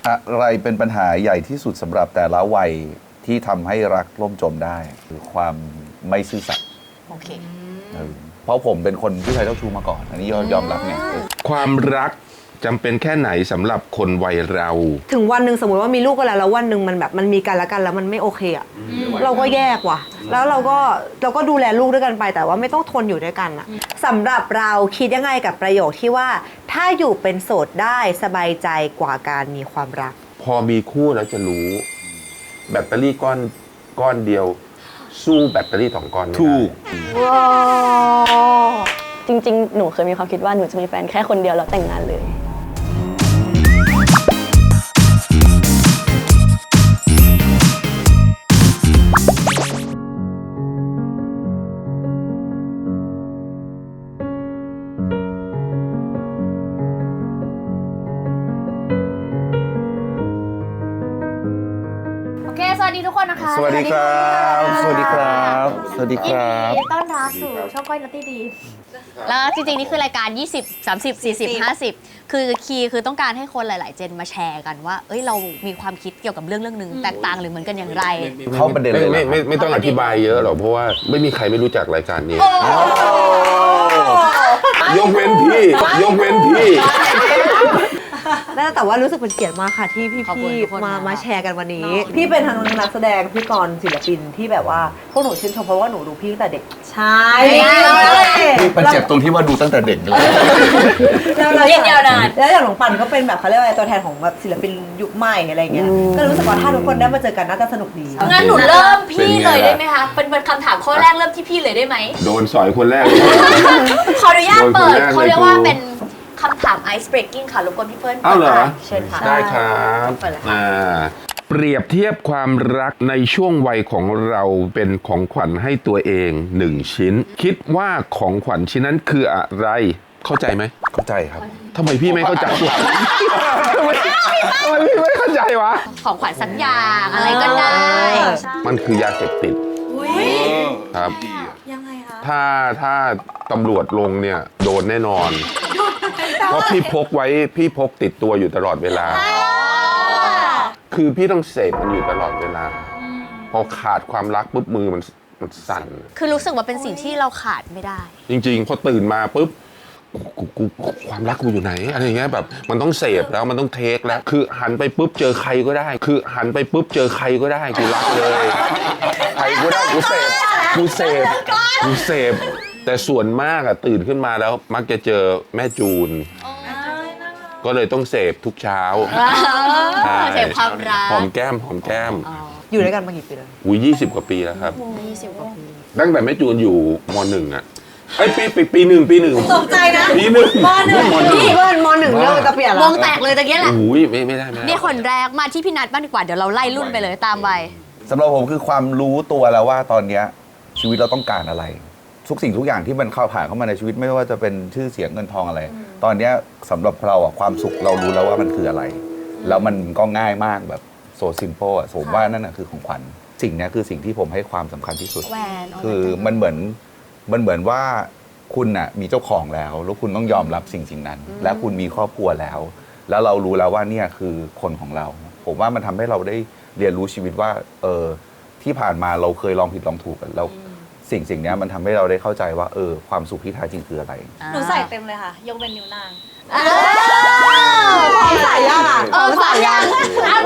อะไรเป็นปัญหาใหญ่ที่สุดสำหรับแต่ละวัยที่ทำให้รักล่มจมได้คือความไม่ซื่อสัตย์โอเคเพราะผมเป็นคนผู้ชายเจ้าชู้มาก่อนอันนี้ยอมรับไงความรักจำเป็นแค่ไหนสำหรับคนวัยเราถึงวันหนึ่งสมมติว่ามีลูกกันแล้ววันหนึ่งมันแบบมันมีกันแล้วกันแล้วมันไม่โอเคอ่ะเราก็แยกว่ะแล้วเราก็ดูแลลูกด้วยกันไปแต่ว่าไม่ต้องทนอยู่ด้วยกันอ่ะสำหรับเราคิดยังไงกับประโยคที่ว่าถ้าอยู่เป็นโสดได้สบายใจกว่าการมีความรักพอมีคู่แล้วจะรู้แบตเตอรี่ก้อนเดียวสู้แบตเตอรี่2 ก้อนไม่ได้ว้าวจริงๆหนูเคยมีความคิดว่าหนูจะมีแฟนแค่คนเดียวแล้วแต่งงานเลยสวัสดีทุกคนนะคะสวัสดีครับสวัสดีครับสวัสดีครับยินดีต้อนรับสู่ช่องก้อยนัตตี้ดีแล้วจริงๆนี่คือรายการ20 30 40 50คือคีย์คือต้องการให้คนหลายๆเจนมาแชร์กันว่าเอ้ยเรามีความคิดเกี่ยวกับเรื่องนึงแตกต่างหรือเหมือนกันอย่างไรเข้าประเด็นเลยไม่ต้องอธิบายเยอะหรอกเพราะว่าไม่มีใครไม่รู้จักรายการนี้ยกเว้นพี่แต่ว่ารู้สึกเป็นเกียรติมากค่ะที่พี่มาแชร์กันวันนี้พี่เป็นทั้งนักแสดงพิธีกรศิลปินที่แบบว่าพวกหนูชื่นชมเพราะว่าหนูดูพี่ตั้งแต่เด็กใช่พี่มันเจ็บตรงที่ว่าดูตั้งแต่เด็กเลยแล้วอย่างหลงปั่นก็เป็นแบบเขาเรียกว่าตัวแทนของแบบศิลปินยุคใหม่อะไรเงี้ยก็รู้สึกว่าถ้าทุกคนได้มาเจอกันน่าจะสนุกดีงั้นหนูเริ่มพี่เลยได้ไหมคะเป็นคำถามข้อแรกเริ่มที่พี่เลยได้ไหมโดนสอยคนแรกขออนุญาตเปิดเขาเรียกว่าเป็นคำถาม Ice Breaking ค่ะรบกวนพี่เฟิร์นเอาเหรอเชิญค่ะได้ครับเปรียบเทียบความรักในช่วงวัยของเราเป็นของขวัญให้ตัวเอง1 ชิ้นคิดว่าของขวัญชิ้นนั้นคืออะไรเข้าใจไหมเข้าใจครับทำไมพี่ไม่เข้าใจวะทำไมพี่ไม่เข้าใจวะของขวัญสักอย่างอะไรก็ได้มันคือยาเสพติดครับยังไงคะถ้าตำรวจลงเนี่ยโดนแน่นอนเพราะพี่พกติดตัวอยู่ตลอดเวลาคือพี่ต้องเสพมันอยู่ตลอดเวลาพอขาดความรักปุ๊บมือมันสั่นคือรู้สึกว่าเป็นสิ่งที่เราขาดไม่ได้จริงๆพอตื่นมาปุ๊บกูความรักกูอยู่ไหนอะไรเงี้ยแบบมันต้องเสพแล้วมันต้องเทคแล้วคือหันไปปุ๊บเจอใครก็ได้กูรักเลยใครก็ได้กูเสพแต่ส่วนมากอะตื่นขึ้นมาแล้วมักจะเจอแม่จูนก็เลยต้องเสพทุกเช้าเสพความรักหอมแก้มอยู่ด้วยกันมากี่ปีแล้ว20 กว่าปีแล้วครับ20 กว่าปีตั้งแต่แม่จูนอยู่ม.1อะปีหนึ่งตกใจนะปี 1ม.1เรื่องจะเปลี่ยนแล้ววงแตกเลยตะเกียบแหละไม่ได้นี่คนแรกมาที่พี่นัทบ้างดีกว่าเดี๋ยวเราไล่รุ่นไปเลยตามไปสำหรับผมคือความรู้ตัวแล้วว่าตอนนี้ชีวิตเราต้องการอะไรทุกสิ่งทุกอย่างที่มันเข้าผ่านเข้ามาในชีวิตไม่ว่าจะเป็นชื่อเสียงเงินทองอะไรตอนนี้สำหรับเราอะความสุขเรารู้แล้วว่ามันคืออะไรแล้วมันก็ง่ายมากแบบโซซิมเปิลอะผมว่านั่นคือของขวัญสิ่งนี้คือสิ่งที่ผมให้ความสำคัญที่สุดคือมันเหมือนว่าคุณน่ะมีเจ้าของแล้วคุณต้องยอมรับสิ่งนั้นและคุณมีครอบครัวแล้วเรารู้แล้วว่าเนี่ยคือคนของเราผมว่ามันทำให้เราได้เรียนรู้ชีวิตว่าที่ผ่านมาเราเคยลองผิดลองถูกกันแล้วสิ่งนี้มันทำให้เราได้เข้าใจว่าความสุขที่แท้จริงคืออะไรหนูใส่เต็มเลยค่ะยกเป็นนิ้วนางใส่ยังใส่ยัง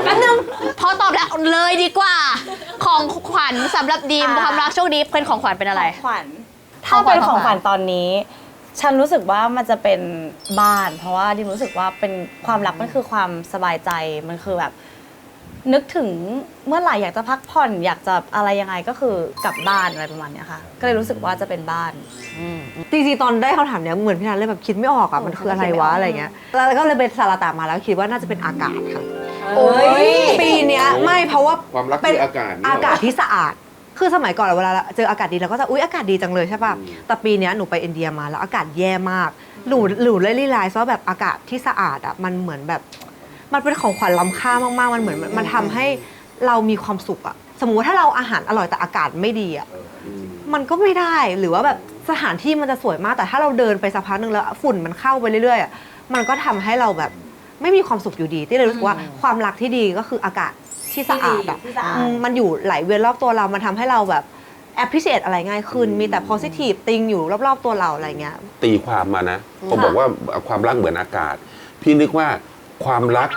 แป๊บนึงพอตอบแล้วเลยดีกว่าของขวัญสำหรับดีมความรักโชคดีเป็นของขวัญเป็นอะไรขวัญถ้าเป็นของขวัญตอนนี้ฉันรู้สึกว่ามันจะเป็นบ้านเพราะว่าดิมรู้สึกว่าเป็นความรักมันคือความสบายใจมันคือแบบนึกถึงเมื่อไหร่อยากจะพักผ่อนอยากจะอะไรยังไงก็คือกลับบ้านอะไรประมาณนี้ค่ะก็เลยรู้สึกว่าจะเป็นบ้านจริงๆตอนได้คำถามเนี้ยเหมือนพี่นันเลยแบบคิดไม่ออกอ่ะมันคืออะไรวะอะไรเงี้ยแล้วก็เลยเป็นสารตามาแล้วคิดว่าน่าจะเป็นอากาศค่ะปีเนี้ยไม่เพราะว่าความรักคืออากาศที่สะอาดคือสมัยก่อนเวลาเจออากาศดีเราก็จะอุ๊ยอากาศดีจังเลยใช่ป่ะแต่ปีนี้หนูไปอินเดียมาแล้วอากาศแย่มากหนูเลยรีไลซ์ว่าแบบอากาศที่สะอาดอ่ะมันเหมือนแบบมันเป็นของขวัญล้ำค่ามากๆมันเหมือนมันทำให้เรามีความสุขอ่ะสมมุติว่าถ้าเราอาหารอร่อยแต่อากาศไม่ดีอ่ะมันก็ไม่ได้หรือว่าแบบสถานที่มันจะสวยมากแต่ถ้าเราเดินไปสักพักนึงแล้วฝุ่นมันเข้าไปเรื่อยๆอ่ะมันก็ทำให้เราแบบ ไม่มีความสุขอยู่ดีที่เลยรู้สึกว่าความรักที่ดีก็คืออากาศที่สะอาดอะ ที่สะอาด มันอยู่ไหลเวียนรอบตัวเรามันทำให้เราแบบ appreciate อะไรง่ายขึ้น มีแต่ positive ติงอยู่รอบๆตัวเราอะไรเงี้ย ตีความมานะผมบอกว่าความรักเหมือนอากาศ พี่นึกว่าความรัก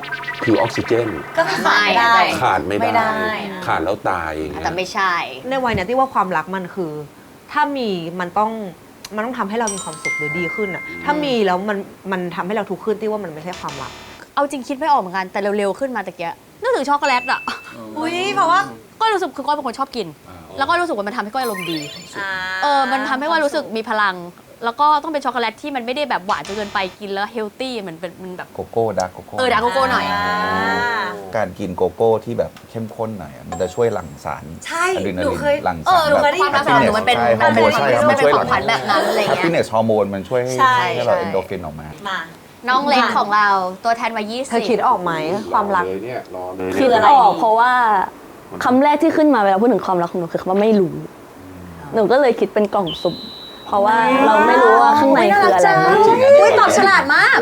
คือออกซิเจน ก็คือขาดไม่ได้ ขาดไม่ ไม่ ได้ ได้ ขาดแล้วตายอย่างเงี้ย แต่ไม่ใช่ ในวัยเนี้ยที่ว่าความรักมันคือ ถ้ามีมันต้องทำให้เรามีความสุขหรือดีขึ้นอะถ้ามีแล้วมันทำให้เราทุกข์ขึ้นที่ว่ามันไม่ใช่ความรัก เอาจริงคิดไม่ออกเหมือนกันแต่เร็วๆขึ้นมาตะเกียนึกถึงช็อกโกแลตอ่ะอุ้ยเพราะว่าก็รู้สึกคือก้อยเป็นคนชอบกิน แล้วก็รู้สึกว่ามันทำให้ก้อยอารมณ์ดีมันทำให้ก้อยรู้สึกมีพลัง แล้วก็ต้องเป็นช็อกโกแลตที่มันไม่ได้แบบหวานจนเกินไปกินแล้วเฮลตี้มันแบบ โกโก้ดาร์กโกโก้ ดาร์กโกโก้หน่อย การกินโกโก้ที่แบบเข้มข้นหน่อยอะมันจะช่วยหลั่งสาร ใช่ อะดรีนา หนู ลีน เคย หลั่ง เอ สา อ ร หนู แบบ เคยได้ยิน ความรักของหนูมันเป็น ใช่ฮอร์โมนใช่ครับมันช่วยหลั่ง ขวัญแบบนั้นอะไรเงี้ย happiness ฮอร์โมนมันช่วยให้ ใช่ ให้เรา ใช่ เอนโดรฟินออกมา มา น้องเล็กของเราตัวแทนวัย เธอคิดออกไหมความรัก เลยเนี่ยรอเลย คือ เนี่ย อะไร ออกเพราะว่าคำแรกที่ขึ้นมาเวลาพูดถึงความรักของหนูคือคำว่าไม่รู้ หนูก็เลยคิดเป็นกล่องสุ่มเพราะว่าเราไม่รู้ว่าข้างในคืออะไร อุ้ยตอบฉลาดมาก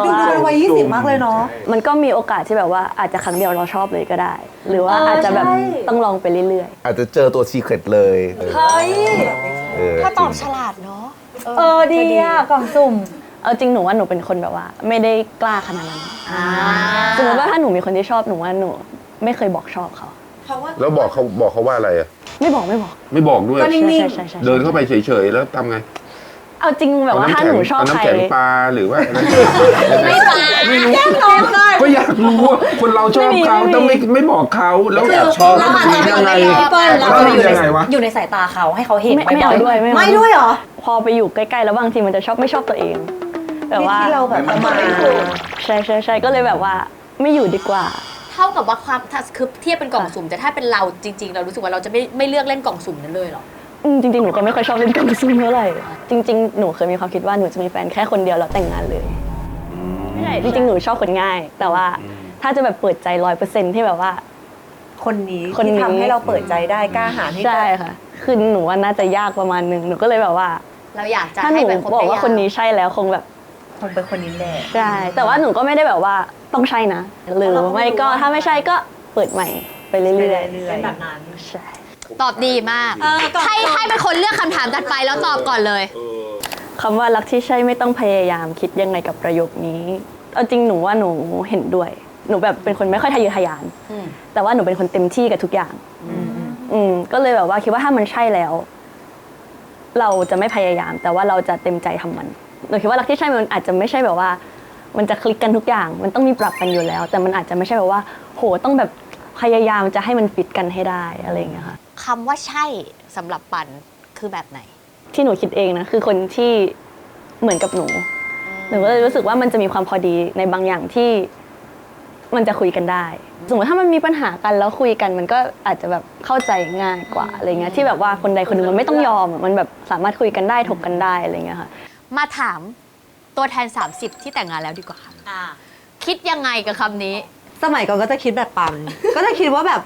ดูเป็นวัย20 มากเลยเนาะ มันก็มีโอกาสที่แบบว่าอาจจะครั้งเดียวเราชอบเลยก็ได้ หรือว่าอาจจะแบบต้องลองไปเรื่อย อาจจะเจอตัวซีเครตเลย เฮ้ย ถ้าตอบฉลาดเนาะ ดีอ่ะกล่องสุ่ม ๆเอาจริงหนูว่าหนูเป็นคนแบบว่า ไม่ได้กล้าขนาดนั้นสมมติว่าถ้าหนูมีคนที่ชอบหนูว่าหนูไม่เคยบอกชอบเขา แล้วบอกเขาว่าอะไรอ่ะ ไม่บอก ไม่บอกด้วย ใช่ใช่ เดินเข้าไปเฉยๆแล้วทำไง เอาจริงแบบว่าถ้าหนูชอบ เอา ใคร น้ำแข็งปลาหรือว่าอะไร ไม่ปา ก็อยากรู้ว่าคนเราชอบเขาต้องไม่บอกเขาแล้วแอบชอบแล้วมันยังไง เปิ้ลเรา แล้ว จะอยู่ใน ยังไงวะ อยู่ในสายตาเขาให้เขาเห็น ไม่เอาด้วยไม่เอา ไม่ด้วยเหรอ พอไปอยู่ใกล้ๆแล้วบางทีมันจะชอบไม่ชอบตัวเองแบบว่า ที่เราแบบประมาณ ใช่ก็เลยแบบว่าไม่อยู่ดีกว่า เท่ากับว่าความคือเทียบเป็นกล่องสุ่มแต่ถ้าเป็นเราจริง ๆ เรารู้สึกว่าเราจะไม่เลือกเล่นกล่องสุ่มนั้นเลยหรอ จริงๆ หนูก็ไม่ค่อยชอบเล่นกล่องซุ่มเท่าไหร่ จริง ๆ หนูเคยมีความคิดว่าหนูจะมีแฟนแค่คนเดียวแล้วแต่งงานเลยไม่ใช่จริงๆ หนูชอบคนง่าย แต่ว่าถ้าจะแบบเปิดใจ100%ที่แบบว่า คนนี้ คนนี้ ที่ทำให้เราเปิดใจได้กล้าหาญที่ ใช่ค่ะ คือหนูว่าน่าจะยากประมาณนึง หนูก็เลยแบบว่า เราอยากจะ ถ้าห ให้ นู เป็นคน บอกว่าคนนี้ใช่แล้วคงแบบ คงเป็นคนนี้แหละ ใช่ แต่ว่าหนูก็ไม่ได้แบบว่าต้องใช่นะ หรือไม่ก็ถ้าไม่ใช่ก็เปิดใหม่ไปเรื่อย เป็นแบบนั้น ๆ ใช่ ตอบดีมากให้เป็นคนเลือกคำถามถัดไปแล้วตอบก่อนเลย คำว่ารักที่ใช่ไม่ต้องพยายามคิดยังไงกับประโยคนี้ เอาจริงหนูว่าหนูเห็นด้วย หนูแบบเป็นคนไม่ค่อยทะเยอทะยาน แต่ว่าหนูเป็นคนเต็มที่กับทุกอย่าง ก็เลยแบบว่าคิดว่าถ้ามันใช่แล้ว เราจะไม่พยายาม แต่ว่าเราจะเต็มใจทำมันหนูคิดว่ารักที่ใช่มันอาจจะไม่ใช่แบบว่า มันจะคลิกกันทุกอย่าง มันต้องมีปรับกันอยู่แล้ว แต่มันอาจจะไม่ใช่แบบว่า โหต้องแบบพยายามจะให้มันฟิตกันให้ได้อะไรอย่างเงี้ยค่ะ คำว่าใช่สำหรับปันคือแบบไหน ที่หนูคิดเองนะคือคนที่เหมือนกับหนูก็เลยรู้สึกว่ามันจะมีความพอดีในบางอย่างที่มันจะคุยกันได้ สมมติถ้ามันมีปัญหากันแล้วคุยกันมันก็อาจจะแบบเข้าใจง่ายกว่าอะไรเงี้ยที่แบบว่าคนใดคนหนึ่งมันไม่ต้องยอมอะมันแบบสามารถคุยกันได้ถกกันได้อะไรเงี้ยค่ะ มาถามตัวแทน 30 ที่แต่งงานแล้วดีกว่าค่ะ คิดยังไงกับคำนี้ สมัยก่อนก็จะคิดแบบปัน ก็จะคิดว่าแบบ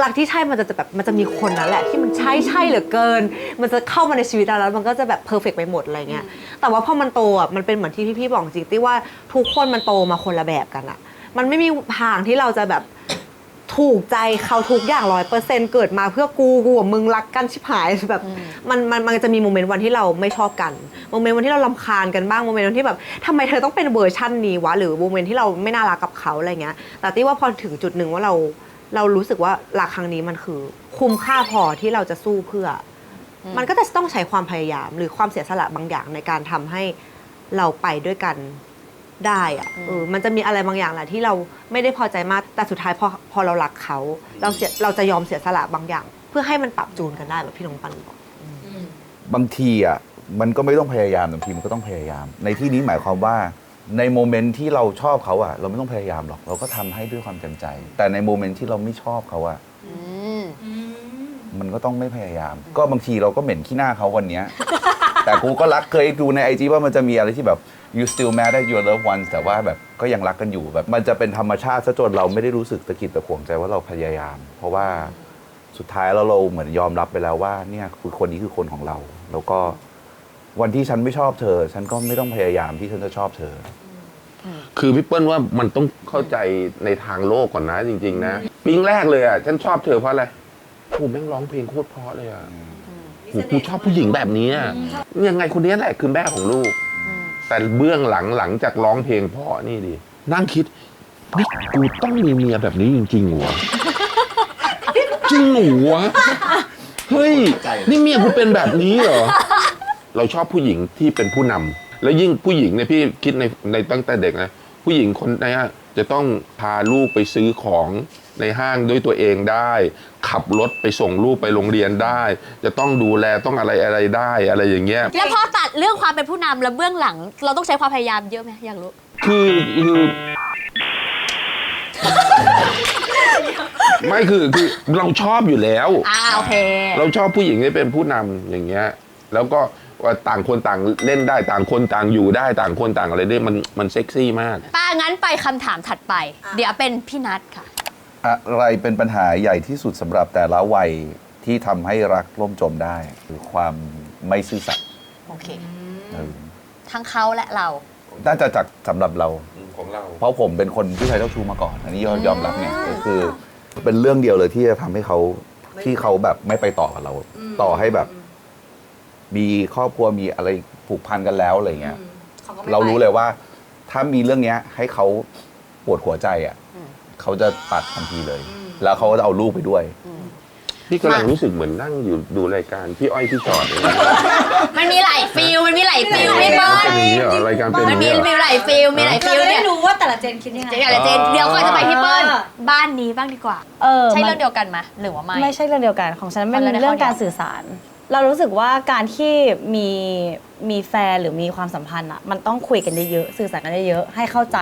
รักที่ใช่มันจะแบบมันจะมีคนนั้นแหละที่มันใช่เหลือเกิน มันจะเข้ามาในชีวิตเราแล้วมันก็จะแบบเพอร์เฟกไปหมดอะไรเงี้ยแต่ว่าพอมันโตอ่ะมันเป็นเหมือนที่พี่ๆบอกจริงที่ว่าทุกคนมันโตมาคนละแบบกันอ่ะมันไม่มีทางที่เราจะแบบถูกใจเขาทุกอย่าง100%เกิดมาเพื่อกูกับมึงรักกันชิบหายแบบมันจะมีโมเมนต์วันที่เราไม่ชอบกันโมเมนต์วันที่เรารำคาญกันบ้างโมเมนต์วันที่แบบทำไมเธอต้องเป็นเวอร์ชั่นนี้วะหรือโมเมนต์ที่เราไม่น่ารักกับเขาอะไรเงี้ยแต่ที่ว่าพอถึงจุดหนึ่งว่าเรารู้สึกว่ารักครั้งนี้มันคือคุ้มค่าพอที่เราจะสู้เพื่อมันก็จะต้องใช้ความพยายามหรือความเสียสละบางอย่างในการทำให้เราไปด้วยกันได้อะมันจะมีอะไรบางอย่างแหละที่เราไม่ได้พอใจมากแต่สุดท้ายพอเรารักเขาเราจะยอมเสียสละบางอย่าง เพื่อให้มันปรับจูนกันได้แบบพี่น้องปันบอก บางทีอ่ะมันก็ไม่ต้องพยายามบางทีมันก็ต้องพยายาม ในที่นี้หมายความว่าในโมเมนต์ที่เราชอบเขาอ่ะเราไม่ต้องพยายามหรอกเราก็ทำให้ด้วยความเต็มใจ แต่ในโมเมนต์ที่เราไม่ชอบเขาอ่ะมันก็ต้องไม่พยายาม ก็บางทีเราก็เหม็นขี้หน้าเขาวันเนี้ย แต่กูก็รักเคยดูใน IG ว่ามันจะมีอะไรที่แบบ you still mad at your loved ones แต่ว่าแบบก็ยังรักกันอยู่แบบมันจะเป็นธรรมชาติซะจนเราไม่ได้รู้สึกตะกิดตะขวงใจว่าเราพยายาม เพราะว่าสุดท้ายแล้วเราเหมือนยอมรับไปแล้วว่าเนี่ยคือคนนี้คือคนของเรา แล้วก็วันที่ฉันไม่ชอบเธอ ฉันก็ไม่ต้องพยายามที่ฉันจะชอบเธอ คือพี่เปิ้ลว่ามันต้องเข้าใจในทางโลกก่อนนะจริงๆนะปิ๊งแรกเลยอ่ะฉันชอบเธอเพราะอะไรโอ้แม่งร้องเพลงโคตรเพราะเลยอ่ะโอ้กูชอบผู้หญิงแบบนี้อะยังไงคนนี้แหละคือแม่ของลูก แต่เบื้องหลังจากร้องเพลงเพราะนี่ดินั่งคิดนี่กูต้องมีเมียแบบนี้จริงๆหัวจริงหัวเฮ้ยนี่เมียกูเป็นแบบนี้เหรอเราชอบผู้หญิงที่เป็นผู้นำแล้วยิ่งผู้หญิงเนี่ยพี่คิดในตั้งแต่เด็กนะผู้หญิงคนนี้จะต้องพาลูกไปซื้อของในห้างด้วยตัวเองได้ ขับรถไปส่งลูกไปโรงเรียนได้ จะต้องดูแลต้องอะไรได้อะไรอย่างเงี้ย แล้วพอตัดเรื่องความเป็นผู้นำแล้วเบื้องหลัง เราต้องใช้ความพยายามเยอะไหมอยากรู้ คือไม่คือเราชอบอยู่แล้ว โอเค เราชอบผู้หญิงที่เป็นผู้นำอย่างเงี้ยแล้วก็ว่าต่างคนต่างเล่นได้ต่างคนต่างอยู่ได้ต่างคนต่างอะไรได้มันเซ็กซี่มาก ป้างั้นไปคำถามถัดไป เดี๋ยวเป็นพี่นัทค่ะ อะไรเป็นปัญหาใหญ่ที่สุดสำหรับแต่ละวัยที่ทำให้รักล่มจมได้คือความไม่ซื่อสัตย์ โอเค เออ ทั้งเขาและเรา น่าจะจากสำหรับเรา ของเรา เพราะผมเป็นคนผู้ชายเจ้าชู้มาก่อน อันนี้ยอมรับไงก็คือเป็นเรื่องเดียวเลยที่จะทำให้เขาที่เขาแบบไม่ไปต่อกับเรา ต่อให้แบบ มีครอบครัวมีอะไรผูกพันกันแล้วอะไรเงี้ยเรารู้เลยว่า ถ้ามีเรื่องเนี้ย ให้เขาปวดหัวใจอ่ะเขาจะตัดทันทีเลย แล้วเขาจะเอาลูกไปด้วย พี่กำลังรู้สึกเหมือนนั่งอยู่ดูรายการพี่อ้อยพี่ชอตเลย มันมีหลายฟิลพี่เปิ้ล เป็นอย่างนี้เหรอรายการเป็นอ มัน ย่าง มี นี้เหรอ หลายฟิลเราจะ เนี่ ได้ ย รู้ว่าแต่ละเจนคิดยังไง เดี๋ยวก่อนจะไปพี่เปิ้ลบ้านนี้บ้างดีกว่า ใช่ มัน เรื่องเดียวกันไหมหรือว่าไม่ ไม่ใช่เรื่องเดียวกันของฉันเป็น เอาเรื่อง เรื่อง เดียว การสื่อสาร เรารู้สึกว่าการที่มีแฟนหรือมีความสัมพันธ์อ่ะมันต้องคุยกันเยอะๆสื่อสารกันเยอะๆให้เข้าใจ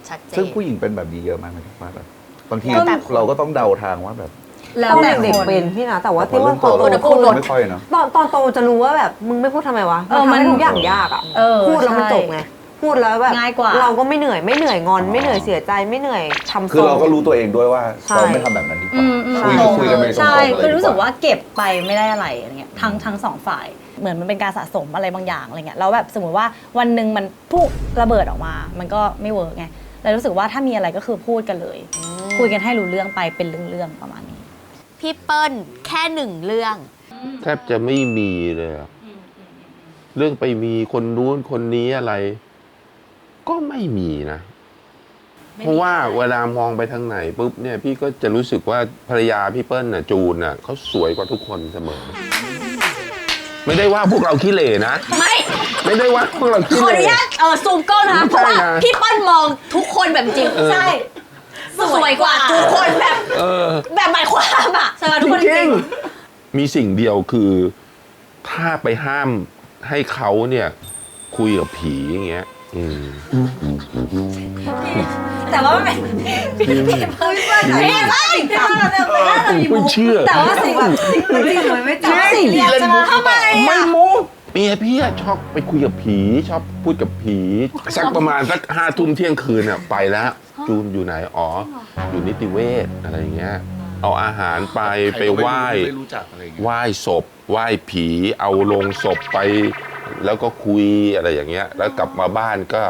ชัดเจ ซึ่ง น ผู้หญิงเป็นแบบนี้เยอะมากเลยว่าแบบบางที แล้วแต่ เราก็ต้องเดาทางว่าแบบ แล้วแต่เด็กเป็นพี่นะแต่ว่าที่ว่าพอโต เรา ขึ้น ไม่ค่อยเนาะ ตอนโตจะรู้ว่าแบบมึงไม่พูดทำไมวะมันทำให้ทุกอย่างยากอ่ะ พูดแล้วมันจบไงพูดแล้วแบบ ง่ายกว่า เราก็ไม่เหนื่อยงอนไม่เหนื่อยเสียใจไม่เหนื่อยทำ คือเราก็รู้ตัวเองด้วยว่า ใช่ เราไม่ทำแบบนั้นดีกว่า อืม คุยกันไปตรงๆ ใช่ เลย คือรู้สึก ดี ว่าเก็บไปไม่ได้อะไรอย่างเงี้ยทั้งสองฝ่ายเหมือนมันเป็นการสะสมอะไรบางอย่างอะไรเงี้ยแล้วแบบสมมติว่าวันหนึ่งมันพุ่งระเบิดออกมา มันก็ไม่เวิร์กไงเลยรู้สึกว่าถ้ามีอะไรก็คือพูดกันเลย คุยกันให้รู้เรื่องไปเป็นเรื่องๆประมาณนี้ พี่เปิ้ลแค่หนึ่งเรื่อง แทบจะไม่มีเลยอะเรื่องไปมีคนนู้นคนนี้อะไร ก็ไม่มีนะ เพราะว่าเวลามองไปทางไหนปุ๊บเนี่ยพี่ก็จะรู้สึกว่าภรรยาพี่เปิ้ลน่ะจูนน่ะเขาสวยกว่าทุกคนเสมอ ไม่ได้ว่าพวกเราขี้เหร่นะ ไม่ได้ว่าพวกเราขี้ ขอ เห อนุ ร่ ญาตซูมกล้องนะคะ ไม่ เพราะ ใช่ ว่า นะ พี่เปิ้ลมองทุกคนแบบจริง ใช่ สวยกว่าทุกคนแบบ เออ แบบหมายความอ่ะสวยกว่า จ ทุกคนจ ริ ริ ง ง ๆมีสิ่งเดียวคือ ถ้าไปห้ามให้เขาเนี่ย คุยกับผีอย่างเงี้ย แต่ว่ามันเป็นพี่เปิ้ลไม่เชื่อ แต่ว่าสิ่งแบบจริงๆมันไม่จริงเรียนจะทำไม ไม่มุกเมียพี่อะชอบไปคุยกับผี ชอบพูดกับผีสักประมาณสัก5 ทุ่มเที่ยงคืนอะไปแล้ว จูนอยู่ไหนอ๋ออยู่นิติเวชอะไรอย่างเงี้ย เอาอาหารไปไหว้ ไม่รู้จักอะไรอย่างเงี้ย ไหว้ศพไหว้ผีเอาลงศพไป แล้วก็คุยอะไรอย่างเงี้ย แล้วกลับมาบ้านก็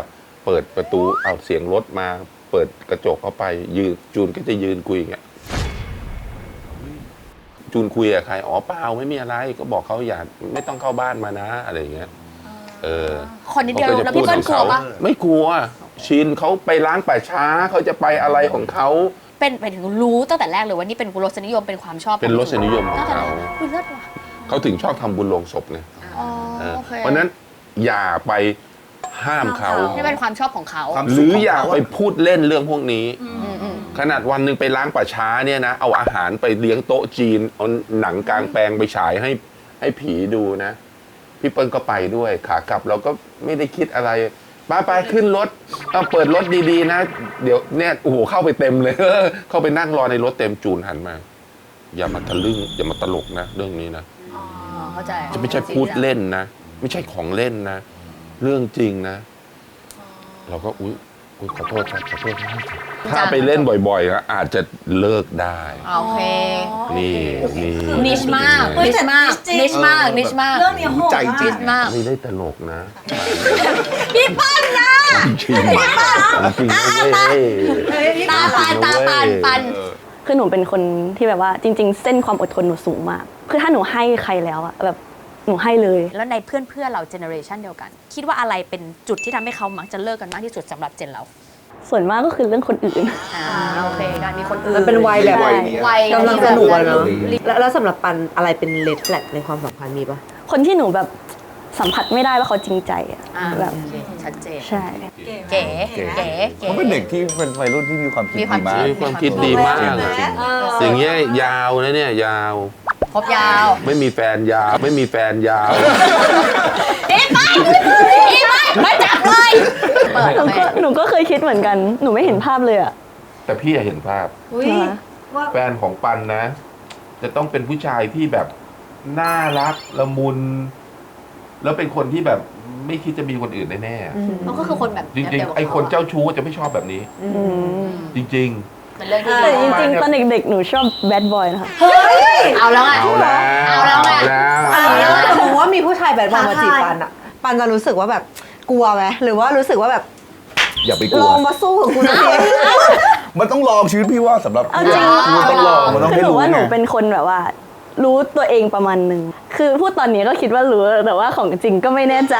เปิดประตูเอาเสียงรถมาเปิดกระจกเข้าไปยืนจูนก็จะยืนคุยอย่างเงี้ยจูนคุยกับใครอ๋อเปล่าไม่มีอะไรก็บอกเขาอย่าไม่ต้องเข้าบ้านมานะอะไรอย่างเงี้ยคนนิดเดียว ขาก็จะ แล้วพี่เปิ้ลกลัวปะ ไม่กลัว ชินเขาไปล้างป่าช้าเขาจะไปอะไรของเขา เป็นไปถึงรู้ตั้งแต่แรกเลยว่านี่เป็นรสนิยมเป็นความชอบ เป็นรสนิยมของ ตั้งแต่ เขา แรกคุณเลิศว่ะ เขาถึงชอบทำบุญโลงศพไง อ๋อ เพ โอเค ราะนั้นอย่าไปห้ามเขา นี่เป็นความชอบของเขา ความ หรืออย่าไปพูดเล่นเรื่องพวกนี้ อืม ขนาดวันหนึ่งไปล้างป่าช้าเนี่ยนะเอาอาหารไปเลี้ยงโต๊ะจีนเอาหนังกลางแปลงไปฉายให้ผีดูนะพี่เปิ้ลก็ไปด้วยขากลับเราก็ไม่ได้คิดอะไรไปขึ้นรถเอาเปิดรถดีๆนะเดี๋ยวเนี่ยโอ้โหเข้าไปเต็มเลย เข้าไปนั่งรอในรถเต็มจูนหันมา อย่ามาทะลึ่งอย่ามาตลกนะเรื่องนี้นะ อ๋อเข้าใจ จะไม่ใช่พูดเล่นนะ ไม่ใช่ของเล่นนะ เรื่องจริงนะ เราก็อุ๊ยขอโทษครับขอโทษครับถ้าไปเล่นบ่อยๆนะอาจจะเลิกได้ โอเค นี่ นิชมากนิชมากนิชมากนิชมาก เรื่องนี้โหด ใจจริ นิ ง ชมาก ไม่ได้ตลกนะ พี่เปิ้ลนะ จริงจริงนะเว้ย ตาปัน คือหนูเป็นคนที่แบบว่าจริง ๆ เส้นความอดทนหนูสูงมาก คือถ้าหนูให้ใครแล้วอะแบบหนูให้เลย แล้วในเพื่อนเราเจเนอเรชันเดียวกัน คิดว่าอะไรเป็นจุดที่ทำให้เขามักจะเลิกกันมากที่สุดสำหรับเจนเรา ส่วนมากก็คือเรื่องคนอื่น โอเคการมีคนอื่น มันเป็นวัยแบบ วัยเนี้ย วัย กำลังสนุกอะเนาะ แบบ แล้วสำหรับปันอะไรเป็นเลดแฟลกในความสัมพันธ์มีปะ คนที่หนูแบบสัมผัสไม่ได้ว่าเขาจริงใจอะ อ่า แบบ ชัดเจน ใช่ เก๋เก๋ เขาเป็นเด็กที่เป็นวัยรุ่นที่มีความคิด มี ดี ความ มาก มีความคิดดีมากอะอย่างเงี้ยยาวนะเนี่ยยาว ครบยาว ไม่มีแฟนยาวไม่มีแฟนยาว ไม่จับเลยเปิด หนูก็เคยคิดเหมือนกัน หนูไม่เห็นภาพเลยอะ แต่พี่อะเห็นภาพ อุ้ย นะคะ ว่า แฟนของปันนะ จะต้องเป็นผู้ชายที่แบบน่ารักละมุน แล้วเป็นคนที่แบบไม่คิดจะมีคนอื่นแน่ๆอะ มันก็คือคนแบบ จริงๆไอ้คนเจ้าชู้จะไม่ชอบแบบนี้ อืม จริง เป็นเรื่องที่ แต่ ดี จริงๆตอนเด็กๆหนูชอบแบดบอยนะคะ เอาแล้วไง ๆ เอาแล้ว เอาแล้วไง ถ้าสมมติว่ามีผู้ชายแบดบอยมาจีบปันอะปันจะรู้สึกว่าแบบกลัวไหมหรือว่ารู้สึกว่าแบบ อย่าไปก ล ลัว องมาสู้กับคุณสิ มันต้องลองชีวิตพี่ว่าสำหรับ เอา พี่ จริง มันต้องลองมันต้อง คือ ให้ หนู รู้ ว่าหนู ไง เป็นคนแบบว่า รู้ตัวเองประมาณหนึ่งคือพูดตอนนี้ก็คิดว่ารู้แต่ว่าของจริงก็ไม่แน่ใจ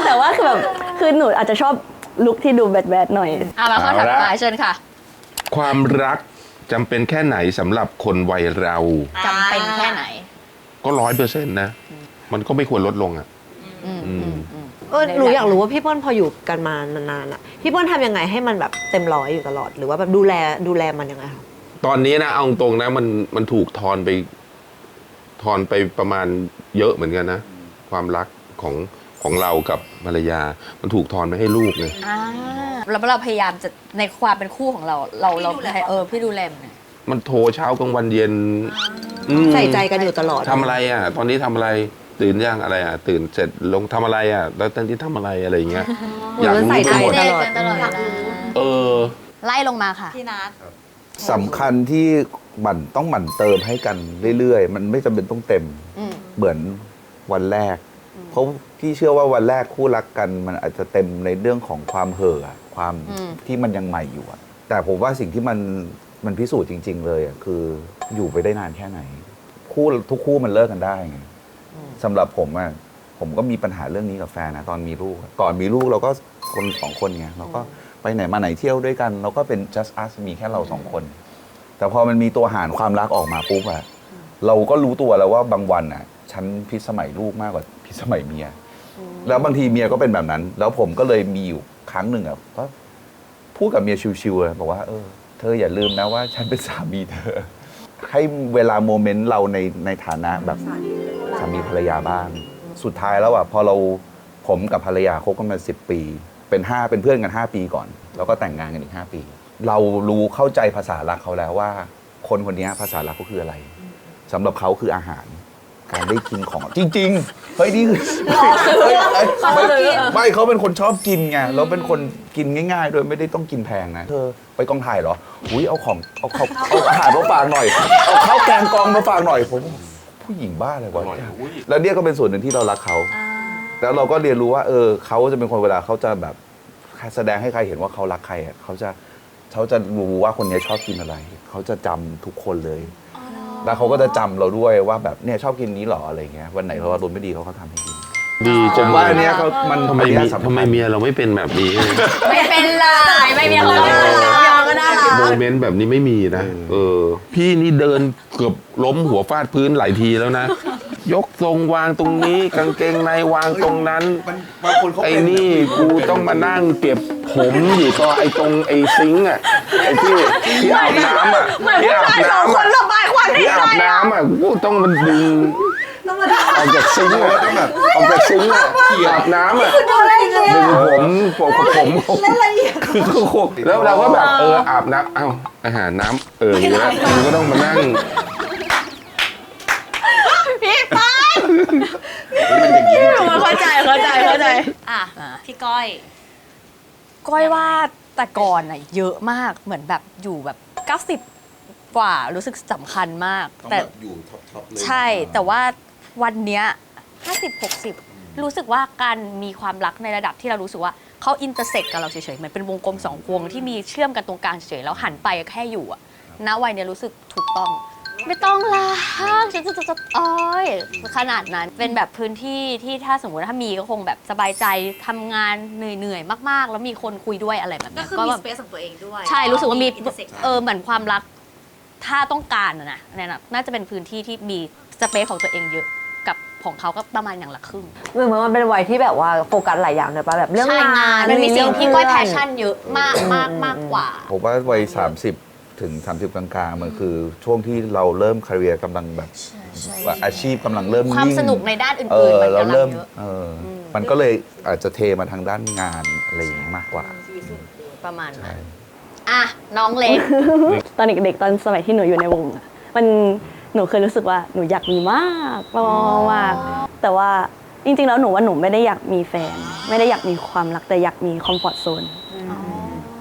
แต่ว่าคือแบบคือหนูอาจจะชอบลุคที่ดูแบดๆหน่อย เอามาข้อถัดไปเชิญค่ะ ความรักจำเป็นแค่ไหนสำหรับคนวัยเรา จำเป็นแค่ไหน ก็100%นะ มันก็ไม่ควรลดลงอ่ะ อืม หนูอยากรู้ว่าพี่เปิ้ลพออยู่กันมานานๆอะพี่เปิ้ลทำยังไงให้มันแบบเต็มร้อยอยู่ตลอดหรือว่าแบบดูแลมันยังไงคะ ตอนนี้นะเอาตรงๆนะมันถูกทอนไปประมาณเยอะเหมือนกันนะ ความรักของเรากับภรรยา มันถูกทอนไปให้ลูกเลย แล้วเราพยายามจะในความเป็นคู่ของเราพี่ดูแลมันไง มันโทรเช้ากลางวันเย็นใส่ใจกันอยู่ตลอด ทำอะไรอ่ะ ตอนนี้ทำอะไรตื่นย่างอะไรอ่ะ ตื่นเสร็จลงทำอะไรอ่ะ แล้วตอนนี้ทำอะไรอะไรอย่างเงี้ย เหมือนมันใส่ใจ ไปหมด ตลอด ตลอดเวลา เออ ไล่ลงมาค่ะ พี่นัท สำคัญที่ต้องหมั่นเติมให้กันเรื่อยๆ มันไม่จำเป็นต้องเต็ม อืม เหมือนวันแรก เพราะพี่เชื่อว่าวันแรกคู่รักกัน มันอาจจะเต็มในเรื่องของความเห่ออะความที่มันยังใหม่อยู่อะแต่ผมว่าสิ่งที่มันพิสูจน์จริง ๆ เลยอะคืออยู่ไปได้นานแค่ไหน ทุกคู่มันเลิกกันได้ไงสำหรับผมอะผมก็มีปัญหาเรื่องนี้กับแฟนนะตอนมีลูกอะก่อนมีลูกเราก็คนสองคนไงเราก็ไปไหนมาไหนเที่ยวด้วยกัน เราก็เป็น just us มีแค่เราสองคน แต่พอมันมีตัวหารความรักออกมาปุ๊บอะเราก็รู้ตัวแล้วว่าบางวันอะฉันพิสมัยลูกมากกว่าพิสมัยเมียแล้วบางทีเมียก็เป็นแบบนั้น แล้วผมก็เลยมีอยู่ครั้งหนึ่งอะก็พูดกับเมียชิวๆเลยบอกว่าเธออย่าลืมนะว่าฉันเป็นสามีเธอ ให้เวลาโมเมนต์เราในฐานะแบบสามีภรรยาบ้างสุดท้ายแล้วอะพอผมกับภรรยาคบกันมา10 ปีเป็นเพื่อนกัน5 ปีก่อนแล้วก็แต่งงานกันอีก5 ปี เรารู้เข้าใจภาษารักเขาแล้วว่า คนคนนี้ภาษารักเขาคืออะไรสำหรับเขาคืออาหาร การได้กินของจริงๆเฮ้ยนี่คือไม่เขาเป็นคนชอบกินไงแล้วเป็นคนกินง่ายๆโดยไม่ได้ต้องกินแพงนะเธอไปกองถ่ายเหรออุ้ยเอาอาหารมาฝากหน่อยเอาข้าวแกงกองมาฝากหน่อยผมผู้หญิงบ้าอะไรวะแล้วเนี่ยก็เป็นส่วนหนึ่งที่เรารักเขาแล้วเราก็เรียนรู้ว่าเขาจะเป็นคนเวลาเขาจะแบบแสดงให้ใครเห็นว่าเขารักใครอ่ะเขาจะรู้ว่าคนนี้ชอบกินอะไรเขาจะจำทุกคนเลยแล้วเขาก็จะจำเราด้วยว่าแบบเนี่ยชอบกินนี้หรออะไรเงี้ยวันไหนเราอารมณ์ไม่ดีเขาก็ทำให้กิน ดี ผมว่าอันเนี้ยเขามัน ทำไม อันเนี้ยสำคัญ ทำไมเมียเราไม่เป็นแบบนี้ ไม่เป็นไรไม่มีคนก็น่ารัก โมเมนต์แบบนี้ไม่มีนะ พี่นี่เดินเกือบล้มหัวฟาดพื้นหลายทีแล้วนะ ยกทรงวางตรงนี้กางเกงในวางตรงนั้น บางคนเขา ไอ้ เป็น นี่กูต้องมานั่งเก็บผมอยู่ก็ไอ้ตรงไอ้ซิงค์อ่ะไอ้ที่อาบน้ำอ่ะที่อาบน้ำอ่ะที่อาบน้ำอ่ะกูต้องมันดึงออกจากซิงค์อ่ะออกจากซิงค์อ่ะที่อาบน้ำอ่ะดึงผมคือแล้วเราก็แบบอาบน้ำอาหารน้ำอย่างเงี้ยมันก็ต้องมานั่ง เข้าใจอ่ะพี่ก้อยว่าแต่ก่อนอ่ะเยอะมากเหมือนแบบอยู่แบบ90 กว่ารู้สึกสำคัญมากแต่อยู่ท็อปเลย ใช่แต่ว่าวันเนี้ย50-60รู้สึกว่าการมีความรักในระดับที่เรารู้สึกว่า เขาอินเตอร์เซ็กกับเราเฉยๆเหมือนเป็นวงกลม2 วงที่มีเชื่อมกันตรงกลางเฉยๆแล้วหันไปแค่อยู่อะณวัยเนี้ยรู้สึกถูกต้อง ไม่ต้องละฉันจะอ้อยขนาดนั้นเป็นแบบพื้นที่ที่ถ้าสมมติถ้ามีก็คงแบบสบายใจทำงานเหนื่อยๆมากๆ แล้วมีคนคุยด้วยอะไรแบบ ก็ นี้ คือ ก็ มี แบบ สเปซของตัวเองด้วย ใช่รู้สึกว่ามี intersect เหมือนความรักถ้าต้องการนะเนี่ยนะน่าจะเป็นพื้นที่ที่มีสเปซของตัวเองเยอะกับของเขาก็ประมาณอย่างละครึ่ง เหมือนมันเป็นวัยที่แบบว่าโฟกัสหลายอย่างเลยป่ะแบบเรื่อง ใช่ งาน มันมีสิ่งที่ก้อยแพช น ชั่นเยอะมากกว่า ผมว่าวัย30 ถึง 30 กลางๆมันคือช่วงที่เราเริ่มคาเรียกำลังแบบว่าอาชีพกำลังเริ่ม ความ นิ่ง สนุกในด้านอื่นๆมัน เรา กำลัง เริ่ม เยอะ มันก็เลยอาจจะเทมาทางด้านงานอะไรอย่างนี้มากกว่า ประมาณนั้นอ่ะน้องเล็ก ตอนเด็กๆตอนสมัยที่หนูอยู่ในวงอะหนูเคยรู้สึกว่าหนูอยากมีมากมากแต่ว่าจริงๆแล้วหนูว่าหนูไม่ได้อยากมีแฟน ไม่ได้อยากมีความรักแต่อยากมีคอมฟอร์ตโซน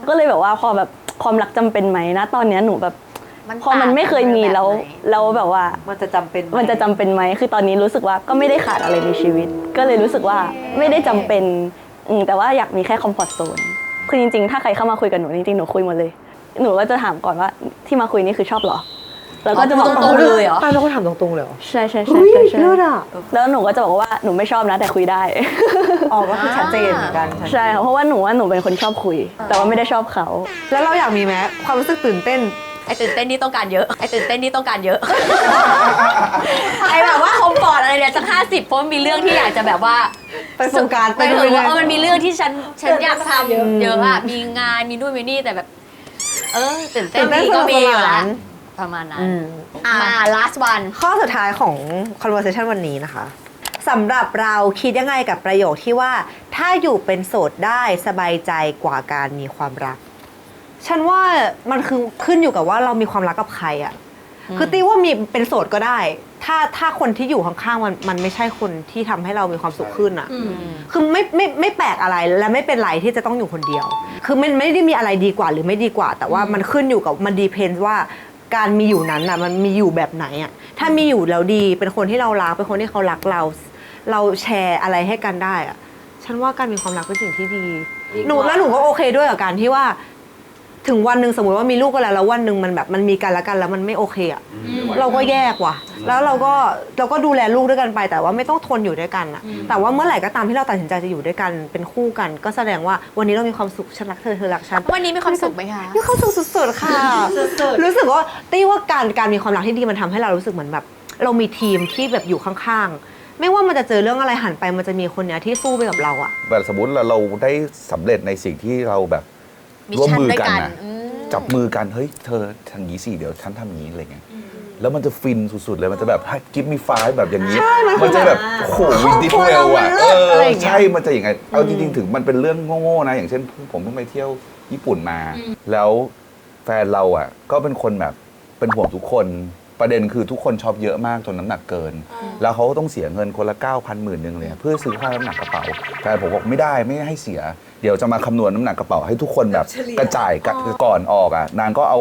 ก็เลยแบบว่าพอแบบความรักจำเป็นไหมนะตอนเนี้ยหนูแบบพอมันไม่เคยมีแล้วแบบว่า มันจะจำเป็นไห มันจะจำเป็นไหมคือตอนนี้รู้สึกว่าก็ไม่ได้ขาดอะไรในชีวิต ก็เลยรู้สึกว่าไม่ได้จำเป็นแต่ว่าอยากมีแค่คอมฟอร์ตโซนคือจริงๆถ้าใครเข้ามาคุยกับหนูจริงๆหนูคุยหมดเลยหนูก็จะถามก่อนว่าที่มาคุยนี่คือชอบเหรอแล้วก็จะบอก ตรงๆเลยเหรอ ป้าเราก็ถามตรงๆเลยเหรอ ใช่ใช่ เฮ้ ใช่ ย ใช่ เลิศอ่ะ แล้วหนูก็จะบอกว่าหนูไม่ชอบนะแต่คุยได้ อ๋อก็คือชัดเจนเหมือนกัน ใช่ค่ะเพราะว่าหนูเป็นคนชอบคุย แต่ว่าไม่ได้ชอบเขา แล้วเราอยากมีไหมความรู้สึกตื่นเต้น ไอ้ตื่นเต้นนี่ต้องการเยอะ ไอ้ตื่นเต้นนี่ต้องการเยอะ ไอ้แบบว่าคอมฟอร์ตอะไรเนี่ยสัก50เพราะมันมีเรื่องที่อยากจะแบบว่า ไปโฟกัส ไปถึงว่ามันมีเรื่องที่ฉันอยากทำเยอะอะมีงานมีนู่นมีนี่แต่แบบ ตื่นเต้นนี่ก็มีอยู่แล้วประมาณนั้นมา last one ข้อสุดท้ายของ conversation วันนี้นะคะสำหรับเราคิดยังไงกับประโยคที่ว่าถ้าอยู่เป็นโสดได้สบายใจกว่าการมีความรัก ฉันว่ามันคือขึ้นอยู่กับว่าเรามีความรักกับใครอะคือตีว่ามีเป็นโสดก็ได้ ถ้าคนที่อยู่ข้างๆมันไม่ใช่คนที่ทำให้เรามีความสุขขึ้นอะคือไม่แปลกอะไรและไม่เป็นไรที่จะต้องอยู่คนเดียว คือมันไม่ได้มีอะไรดีกว่าหรือไม่ดีกว่า แต่ว่ามันขึ้นอยู่กับมันดีเพนว่าการมีอยู่นั้นอะมันมีอยู่แบบไหนอะถ้ามีอยู่แล้วดีเป็นคนที่เรารักเป็นคนที่เขารักเราแชร์อะไรให้กันได้อะฉันว่าการมีความรักเป็นสิ่งที่ดีหนูก็โอเคด้วยกับการที่ว่า ถึงวันหนึ่งสมมติว่ามีลูกกันแล้ววันหนึ่งมันแบบมันมีกันแล้วกันแล้วมันไม่โอเคอะเราก็แยกว่ะแล้วเราก็ดูแลลูกด้วยกันไปแต่ว่าไม่ต้องทนอยู่ด้วยกันอะแต่ว่าเมื่อไหร่ก็ตามที่เราตัดสินใจจะอยู่ด้วยกันเป็นคู่กัน ก็แสดงว่าวันนี้เรามีความสุขฉันรักเธอเธอรักฉัน วันนี้มีความสุขไหมคะ มีความสุขสุดๆค่ะรู้สึกว่าตี้ว่าการมีความรักที่ดีมันทำให้เรารู้สึกเหมือนแบบ เรามีทีมที่แบบอยู่ข้างๆไม่ว่ามันจะเจอเรื่องอะไรหันไปมันจะมีคนเนี้ยที่สู้ไปกับเราอะ แบบสมมติเราได้สำเร็จในสิ่งที่เราแบบร่วมมือกันนะจับมือกันเฮ้ยเธอทำงี้สิเดี๋ยวฉันทำอย่างนี้อะไรเงี้ยแล้วมันจะฟินสุดๆเลยมันจะแบบกิฟมีไฟแบบอย่างนี้มันจะแบบโอ้โหวินดิเทลอ่ะใช่มันจะอย่างไงเอาจริงๆถึงมันเป็นเรื่องโง่ๆนะอย่างเช่นผมเพิ่งไปเที่ยวญี่ปุ่นมา แล้วแฟนเราอ่ะก็เป็นคนแบบเป็นห่วงทุกคนประเด็นคือทุกคนช็อปเยอะมากจนน้ำหนักเกิน แล้วเขาก็ต้องเสียเงินคนละ 9,000 10,000 นึงเลยเพื่อซื้อค่าน้ำหนักกระเป๋าแฟนผมบอกไม่ได้ไม่ให้เสียเดี๋ยวจะมาคำนวณน้ำหนักกระเป๋าให้ทุกคนแบบกระจายก่อนออกอ่ะนางก็เอา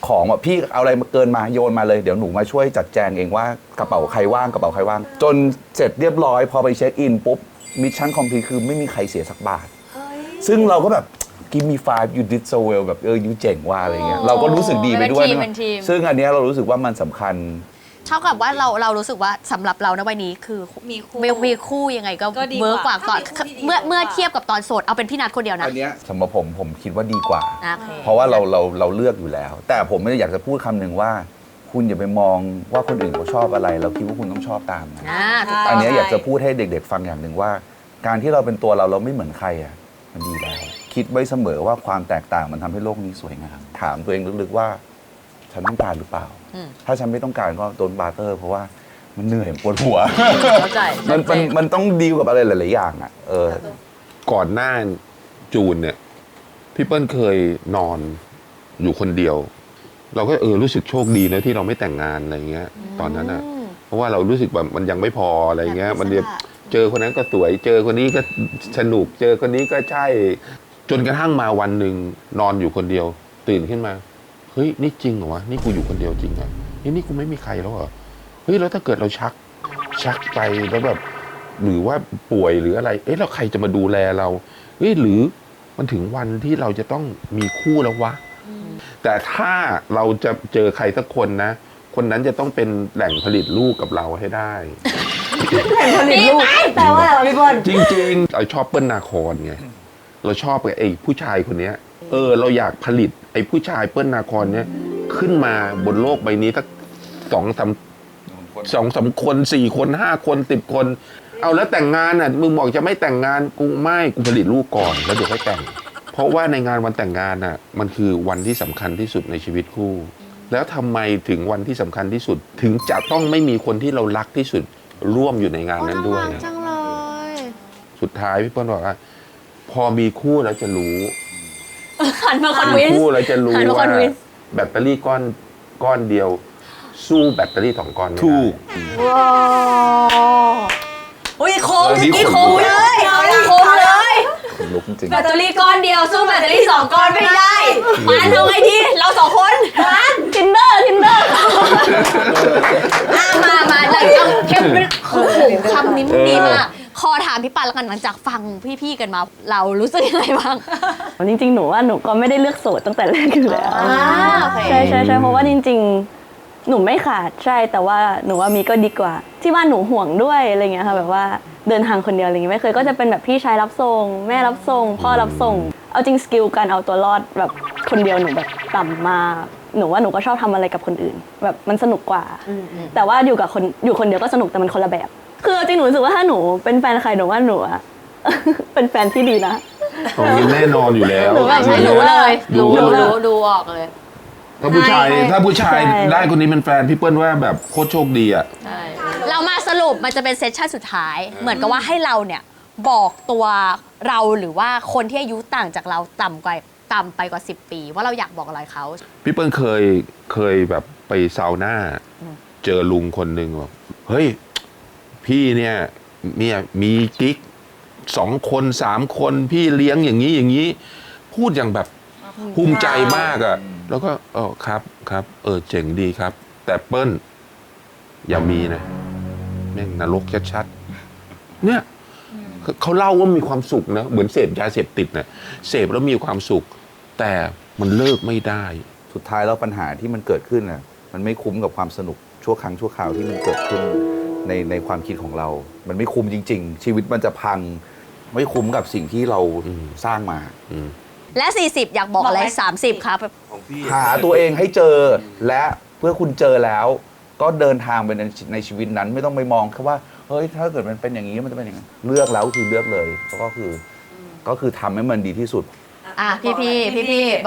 ของแบบพี่เอาอะไรมาเกินมาโยนมาเลยเดี๋ยวหนูมาช่วยจัดแจงเองว่ากระเป๋าใครว่างกระเป๋าใครว่างจนเสร็จเรียบร้อยพอไปเช็คอินปุ๊บมิชชั่นคอมพลีทคือไม่มีใครเสียสักบาทซึ่งเราก็แบบgive me 5 you did so well แบบยูเจ๋งว่าอะไรเงี้ยเราก็รู้สึกดีไปด้วยนะซึ่งอันเนี้ยเรารู้สึกว่ามันสำคัญเท่ากับว่าเรารู้สึกว่าสำหรับเราในวัยนี้คือมีคู่ยังไงก็เวิร์กกว่าตอนเมื่อเทียบกับตอนโสดเอาเป็นพี่นัทคนเดียวนะอันเนี้ยสำหรับผมคิดว่าดีกว่า โอเค เพราะว่าเราเลือกอยู่แล้ว แต่ผมไม่ได้อยากจะพูดคำหนึ่งว่า คุณอย่าไปมองว่าคนอื่นเขาชอบอะไรแล้วคิดว่าคุณต้องชอบตามนะอันเนี้ยอยากจะพูดให้เด็กๆฟังอย่างหนึ่งว่า การที่เราเป็นตัวเราไม่เหมือนใครอ่ะมันดีแล้วคิดไว้เสมอว่าความแตกต่างมันทำให้โลกนี้สวยงามถามตัวเองลึกๆว่าฉันต้องการหรือเปล่าถ้าฉันไม่ต้องการก็โดนบาร์เตอร์เพราะว่ามันเหนื่อยปวดหัว เข้าใจ มันต้องดีลกับอะไรหลายๆอย่างอ่ะก่อนหน้าจูนเนี่ยพี่เปิ้ลเคยนอนอยู่คนเดียว เราก็รู้สึกโชคดีนะที่เราไม่แต่งงานอะไรเงี้ยตอนนั้นอ่ะเพราะว่าเรารู้สึกแบบมันยังไม่พออะไรเงี้ยมันเจอคนนั้นก็สวยเจอคนนี้ก็สนุกเจอคนนี้ก็ใช่จนกระทั่งมาวันหนึ่งนอนอยู่คนเดียวตื่นขึ้นมาเฮ้ยนี่จริงเหรอวะนี่กูอยู่คนเดียวจริงเหรอนี่กูไม่มีใครแล้วเหรอเฮ้ยแล้วถ้าเกิดเราชักไปแล้วแบบหรือว่าป่วยหรืออะไรแล้วใครจะมาดูแลเราหรือ มันถึงวันที่เราจะต้องมีคู่แล้ววะ แต่ถ้าเราจะเจอใครสักคนนะ คนนั้นจะต้องเป็นแหล่งผลิตลูกกับเราให้ได้ ผลิตลูกแต่ว่าอะไรวะพี่บอล จริงๆเราชอบเปิ้ลนาครไง เราชอบไอ้ผู้ชายคนเนี้ย เราอยากผลิตไอ้ผู้ชายเปิ้ลนาครเนี้ยขึ้นมาบนโลกใบนี้สักสองสามคน4 คน 5 คน 10 คน เอาแล้วแต่งงานอ่ะมึงบอกจะไม่แต่งงานกูไม่กูผลิตลูกก่อนแล้วเดี๋ยวค่อยแต่ง เพราะว่าในงานวันแต่งงานน่ะมันคือวันที่สำคัญที่สุดในชีวิตคู่ แล้วทำไมถึงวันที่สำคัญที่สุด ถึงจะต้องไม่มีคนที่เรารักที่สุดร่วมอยู่ในงานนั้นด้วย จังเลย สุดท้ายพี่เปิ้ลบอกว่า พอมีคู่แล้วจะรู้ หันมาคอน มี วิน คู่แล้วจะรู้ หันมา ว่า convince แบตเตอรี่ก้อนเดียว สู้แบตเตอรี่2 ก้อนไม่ได้ ถูก ว้าว อุ้ยโคม เออนี่ นี่โค ขน ม ลุก เลยโคมเลย ขนลุกจริง แบตเตอรี่ก้อนเดียวสู้แบตเตอรี่2 ก้อนไม่ได้มันทำไงดีเรา2 คนทินเดอร์มาหลังจากเข้มเป็นโอ้โหคำนี้มันดีมากขอถามพี่ปันแล้วกันหลังจากฟังพี่ๆกันมา เรารู้สึกยังไงบ้าง จริงๆ หนูว่าหนูก็ไม่ได้เลือกโสดตั้งแต่แรกอยู่แล้ว โอเค ใช่เพราะว่าจริงๆ หนูไม่ขาดใช่แต่ว่าหนูว่ามีก็ดีกว่า ที่บ้านหนูห่วงด้วยอะไรเงี้ยค่ะแบบว่าเดินทางคนเดียวอะไรเงี้ยไม่เคยก็จะเป็นแบบพี่ชายรับส่งแม่รับส่งพ่อรับส่งเอาจริงสกิลการเอาตัวรอดแบบคนเดียวหนูแบบต่ำมากหนูว่าหนูก็ชอบทำอะไรกับคนอื่น แบบมันสนุกกว่า แต่ว่าอยู่คนเดียวก็สนุกแต่มันคนละแบบ คือจริงหนูรู้สึกว่าถ้าหนูเป็นแฟนใครหนูว่าหนูอะ เป็นแฟนที่ดีนะ ของนี้แน่นอนอยู่แล้ว หนูแบบ ไม่รู้เลย รู้ ดูออกเลย ถ้าผู้ชาย ใช่ ได้คนนี้เป็นแฟนพี่เปิ้ลว่าแบบโคตรโชคดีอ่ะ เรามาสรุปมันจะเป็นเซสชั่นสุดท้าย เหมือนกับว่าให้เราเนี่ยบอกตัวเราหรือว่าคนที่อายุต่างจากเราต่ำไปกว่า 10 ปี ว่าเราอยากบอกอะไรเขา พี่เปิ้ลเคยแบบไปซาวน่าเจอลุงคนหนึ่งบอกเฮ้ยพี่เนี่ยมีกิ๊ก2 คน 3 คนพี่เลี้ยงอย่างนี้พูดอย่างแบบภูมิใจมากอะแล้วก็ครับเจ๋งดีครับ แต่เปิ้ลอย่ามีนะแม่งนรกชัดๆเนี่ยเขาเล่าว่ามีความสุขนะเหมือนเสพยาเสพติดนะเสพแล้วมีความสุข แต่มันเลิกไม่ได้ สุดท้ายแล้วปัญหาที่มันเกิดขึ้นน่ะมันไม่คุ้มกับความสนุกชั่วครั้งชั่วคราวที่มันเกิดขึ้นในความคิดของเรา มันไม่คุ้มจริง ๆ ชีวิตมันจะพังไม่คุ้มกับสิ่งที่เราสร้างมา และ 40 อยากบอกอะไร 30 ครับ หาตัวเองให้เจอและเพื่อคุณเจอแล้ว ก็เดินทางไปในชีวิตนั้นไม่ต้องไปมองแค่ว่าเฮ้ยถ้าเกิดมันเป็นอย่างนี้มันจะเป็นอย่างนั้นเลือกแล้วคือเลือกเลยก็คือทำให้มันดีที่สุด อ่ะพี่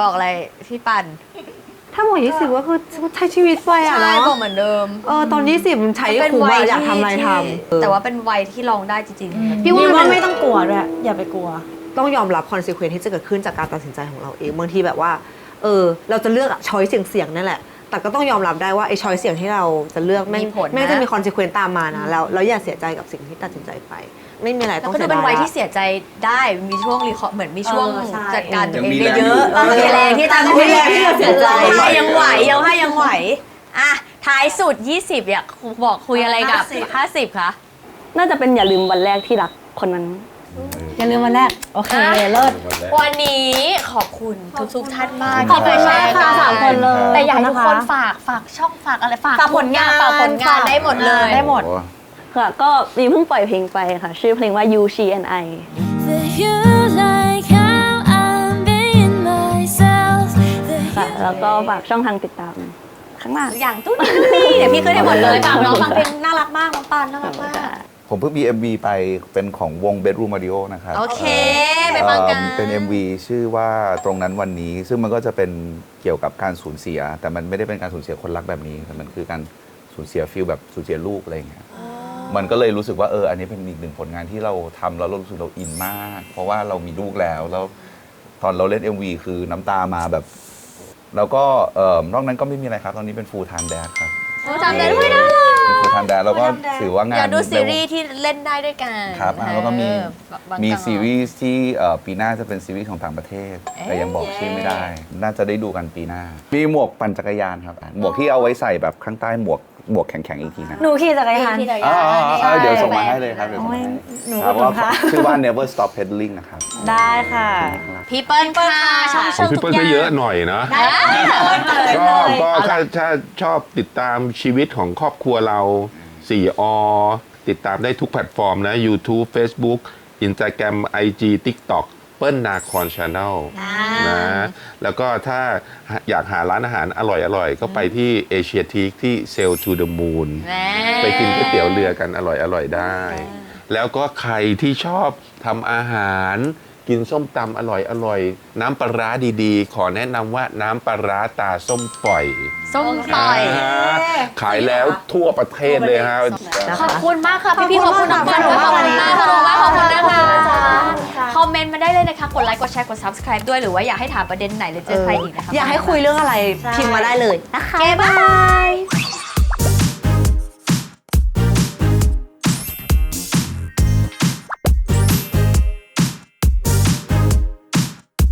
บอกอะไรพี่ปัน ถ้าหมด20ก็คือใช้ชีวิตไปอะ ใช่ เนาะ บอกเหมือนเดิม ตอน20มันใช้คุ้มอะอยากทำอะไรทำ แต่ว่าเป็นวัยที่ลองได้จริงๆ พี่ว่าไม่ต้องกลัวด้วยอย่าไปกลัว ต้องยอมรับคอนซีเควนซ์ที่จะเกิดขึ้นจากการตัดสินใจของเราเองบางทีแบบว่าเราจะเลือกช้อยเสี่ยงๆนั่นแหละแต่ก็ต้องยอมรับได้ว่าไอ้ช้อยเสี่ยงที่เราจะเลือกแม่ง มีผลนะ แม่งจะมีคอนซีเควนซ์ตามมานะแล้วอย่าเสียใจกับสิ่งที่ตัดสินใจไป ไม่มีอะไร แล้ ต้ ว อง ก็ เสี ดู ย เป็น ดาย วัย ละ ที่เสียใจได้มีช่วงรีคอร์เหมือนมีช่วง ใช่ จัดการตัวเอง ยังมี ได้ แรง เยอะ อยู่ มีแรงที่จะ มีแรงที่จะเสียใจ ยังไหวอ่ะท้ายสุด 20อยากบอกคุยอะไรกับ 50 คะ น่าจะเป็นอย่าลืมวันแรกที่รักคนนั้น อย่าลืมวันแรกโอเคเลิศ วันนี้ขอบคุณทุกท่านมาก ขอบคุณ ที่มาแชร์ มากค่ะ กั สามคนเลย แต่อยากให้ทุกคน นะคะ ฝากช่องฝากอะไรฝาก ฝากผลงาน ฝากผลงานได้หมดเลย ได้หมด ค่ะ ก็มีเพิ่งปล่อยเพลงไปค่ะ ชื่อเพลงว่า You She and I That you like how I'm being myself. That ค่ะ แล้วก็ฝากช่องทางติดตามข้างล่าง อย่างตู้นี่เดี๋ยวพี่ขึ้นให้หมดเลยฝากน้องฟังเพลงน่ารักมากน้องปานน่ารักมาก ผมเพิ่งมี MV ไปเป็นของวง Bedroom Audio นะครับ โอเคไปฟังกัน เป็น MV ชื่อว่าตรงนั้นวันนี้ ซึ่งมันก็จะเป็นเกี่ยวกับการสูญเสีย แต่มันไม่ได้เป็นการสูญเสียคนรักแบบนี้แต่มันคือการสูญเสียฟีลแบบสูญเสียลูกอะไรอย่างเงี้ยมันก็เลยรู้สึกว่าอันนี้เป็นอีกหนึ่งผลงานที่เราทำแล้วเรารู้สึกเราอินมาก เพราะว่าเรามีลูกแล้วตอนเราเล่น MV คือน้ำตามาแบบ แล้วก็นอกนั้นก็ไม่มีอะไรครับ ตอนนี้เป็น full time dad ครับ จำได้ด้วยนะ เป็น full time dad แล้วก็ถือว่างาน อยากดูซีรีส์ที่เล่นได้ด้วยกัน ครับแล้วก็มี บาง มี ตอน ซีรีส์ที่ปีหน้าจะเป็นซีรีส์ของต่างประเทศ แต่ยังบอกชื่อไม่ได้ น่าจะได้ดูกันปีหน้า มีหมวกปั่นจักรยานครับหมวกที่เอาไว้ใส่แบบข้างใต้หมวก บวกแข็งๆอีกทีนะ หนูขี่จักรยาน เดี๋ยวส่งมาให้เลยครับเดี๋ยวส่งมาให้ หนู ครับ อุดหนุนค่ะ ชื่อว่า Never Stop Pedaling นะครับ ได้ค่ะ พี่เปิ้ลค่ะชอบ ข เชิ อง ญ พี่ ทุก เปิ้ล อ ก็ ย่าง เยอะหน่อยนะ ก็ถ้าชอบติดตามชีวิตของครอบครัวเรา 4 อ ติดตามได้ทุกแพลตฟอร์มนะ YouTube Facebook Instagram IG TikTok เปิ้ลนาคอนชาแนลนะแล้วก็ถ้าอยากหาร้านอาหารอร่อยๆ ก็ไปที่เอเชียทีที่ Sail to the Moon ไปกินก๋วยเตี๋ยวเรือกันอร่อยๆได้ แล้วก็ใครที่ชอบทำอาหารกินส้มตำอร่อยๆ น้ำปลาร้าดีๆ ขอแนะนำว่าน้ำปลาร้าตาส้มปล่อย ส้มปล่อย ขายแล้วทั่วประเทศเลยฮะ ขอบคุณมากค่ะพี่ๆขอบคุณน้องเปิ้ลด้วยขอบคุณมากขอบคุณนะคะคอมเมนต์มาได้เลยนะคะกดไลค์กดแชร์กด subscribe ด้วยหรือว่าอยากให้ถามประเด็นไหนหรือเจอใครอีกนะคะ อยากให้คุยเรื่องอะไรพิมพ์มาได้เลยนะคะ บ๊ายบาย